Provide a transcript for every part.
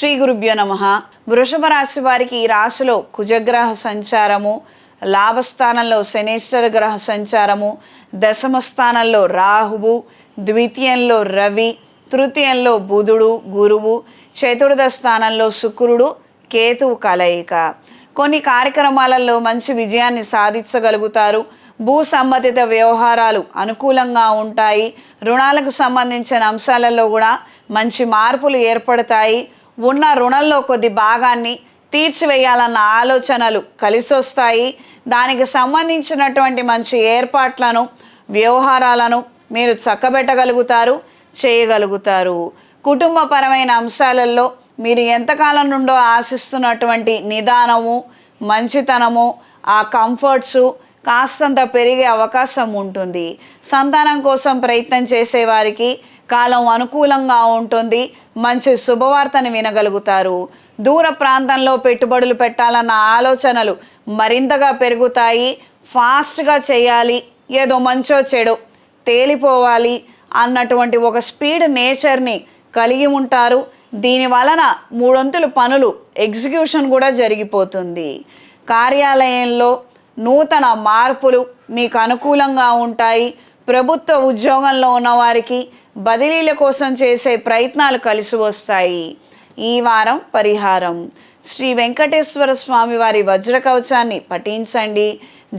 శ్రీ గురుభ్యో నమః. వృషభ రాశి వారికి ఈ రాశిలో కుజగ్రహ సంచారము, లాభస్థానంలో శనేశ్వర గ్రహ సంచారము, దశమ స్థానంలో రాహువు, ద్వితీయంలో రవి, తృతీయంలో బుధుడు గురువు, చతుర్థ స్థానంలో శుక్రుడు కేతువు కలయిక. కొన్ని కార్యక్రమాలలో మంచి విజయాన్ని సాధించగలుగుతారు. భూ సంబంధిత వ్యవహారాలు అనుకూలంగా ఉంటాయి. రుణాలకు సంబంధించిన అంశాలలో కూడా మంచి మార్పులు ఏర్పడతాయి. ఉన్న రుణంలో కొద్ది భాగాన్ని తీర్చివేయాలన్న ఆలోచనలు కలిసొస్తాయి. దానికి సంబంధించినటువంటి మంచి ఏర్పాట్లను, వ్యవహారాలను మీరు చక్కబెట్టగలుగుతారు, చేయగలుగుతారు. కుటుంబపరమైన అంశాలలో మీరు ఎంతకాలం నుండో ఆశిస్తున్నటువంటి నిదానము, మంచితనము, ఆ కంఫర్ట్సు కాస్తంత పెరిగే అవకాశం ఉంటుంది. సంతానం కోసం ప్రయత్నం చేసేవారికి కాలం అనుకూలంగా ఉంటుంది. మంచి శుభవార్తను వినగలుగుతారు. దూర ప్రాంతంలో పెట్టుబడులు పెట్టాలన్న ఆలోచనలు మరింతగా పెరుగుతాయి. ఫాస్ట్గా చేయాలి, ఏదో మంచో చెడో తేలిపోవాలి అన్నటువంటి ఒక స్పీడ్ నేచర్ని కలిగి ఉంటారు. దీని వలన మూడొంతుల పనులు ఎగ్జిక్యూషన్ కూడా జరిగిపోతుంది. కార్యాలయంలో నూతన మార్పులు మీకు అనుకూలంగా ఉంటాయి. ప్రభుత్వ ఉద్యోగంలో ఉన్నవారికి బదిలీల కోసం చేసే ప్రయత్నాలు కలిసి వస్తాయి. ఈ వారం పరిహారం: శ్రీ వెంకటేశ్వర స్వామి వారి వజ్ర కవచాన్ని పఠించండి.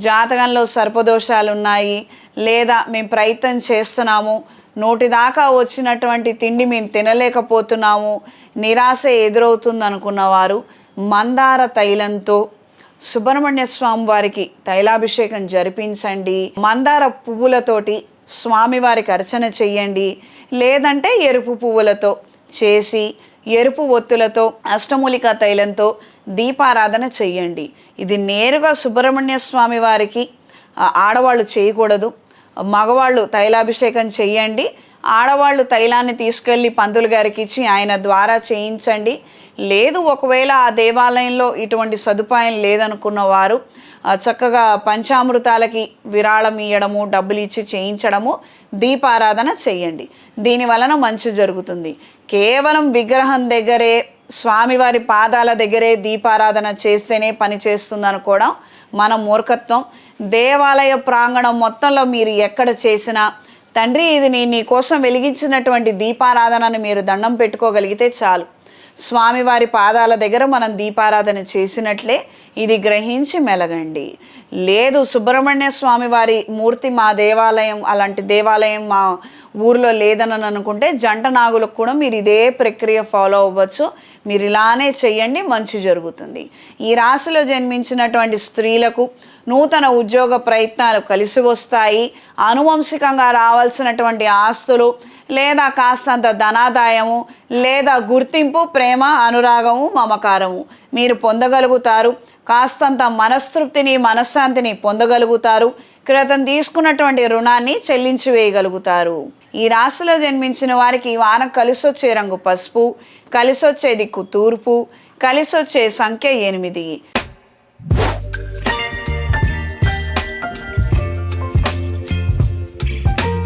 జాతకంలో సర్పదోషాలు ఉన్నాయి, లేదా మేము ప్రయత్నం చేస్తున్నాము, నోటి దాకా వచ్చినటువంటి తిండి మేము తినలేకపోతున్నాము, నిరాశ ఎదురవుతుంది అనుకున్నవారు మందార తైలంతో సుబ్రహ్మణ్య స్వామి వారికి తైలాభిషేకం జరిపించండి. మందార పువ్వులతోటి స్వామివారికి అర్చన చెయ్యండి. లేదంటే ఎరుపు పువ్వులతో చేసి ఎరుపు ఒత్తులతో అష్టమూలికా తైలంతో దీపారాధన చెయ్యండి. ఇది నేరుగా సుబ్రహ్మణ్య స్వామి వారికి ఆడవాళ్ళు చేయకూడదు, మగవాళ్ళు తైలాభిషేకం చెయ్యండి. ఆడవాళ్ళు తైలాన్ని తీసుకెళ్ళి పంతులు గారికి ఇచ్చి ఆయన ద్వారా చేయించండి. లేదు, ఒకవేళ ఆ దేవాలయంలో ఇటువంటి సదుపాయం లేదనుకున్న వారు చక్కగా పంచామృతాలకి విరాళం ఇవ్వడము, డబ్బులు ఇచ్చి చేయించడము, దీపారాధన చెయ్యండి. దీని వలన మంచి జరుగుతుంది. కేవలం విగ్రహం దగ్గరే, స్వామివారి పాదాల దగ్గరే దీపారాధన చేస్తేనే పని చేస్తుంది అనుకోవడం మన మూర్ఖత్వం. దేవాలయ ప్రాంగణం మొత్తంలో మీరు ఎక్కడ చేసినా, తండ్రి ఇది నీ కోసం వెలిగించినటువంటి దీపారాధనను మీరు దండం పెట్టుకోగలిగితే చాలు. స్వామివారి పాదాల దగ్గర మనం దీపారాధన చేసినట్లే ఇది గ్రహించి మెలగండి. లేదు, సుబ్రహ్మణ్య స్వామి వారి మూర్తి మా దేవాలయం, అలాంటి దేవాలయం మా ఊర్లో లేదని అనుకుంటే జంట నాగులకు కూడా మీరు ఇదే ప్రక్రియ ఫాలో అవ్వచ్చు. మీరు ఇలానే చెయ్యండి, మంచి జరుగుతుంది. ఈ రాశిలో జన్మించినటువంటి స్త్రీలకు నూతన ఉద్యోగ ప్రయత్నాలు కలిసి వస్తాయి. అనువంశికంగా రావాల్సినటువంటి ఆస్తులు, లేదా కాస్తంత ధనాదాయము, లేదా గుర్తింపు, ప్రేమ, అనురాగము, మమకారము మీరు పొందగలుగుతారు. కాస్తంత మనస్తృప్తిని, మనశ్శాంతిని పొందగలుగుతారు. క్రితం తీసుకున్నటువంటి రుణాన్ని చెల్లించి వేయగలుగుతారు. ఈ రాశిలో జన్మించిన వారికి ఈ వారం కలిసొచ్చే రంగు పసుపు, కలిసొచ్చే దిక్కు తూర్పు, కలిసొచ్చే సంఖ్య 8.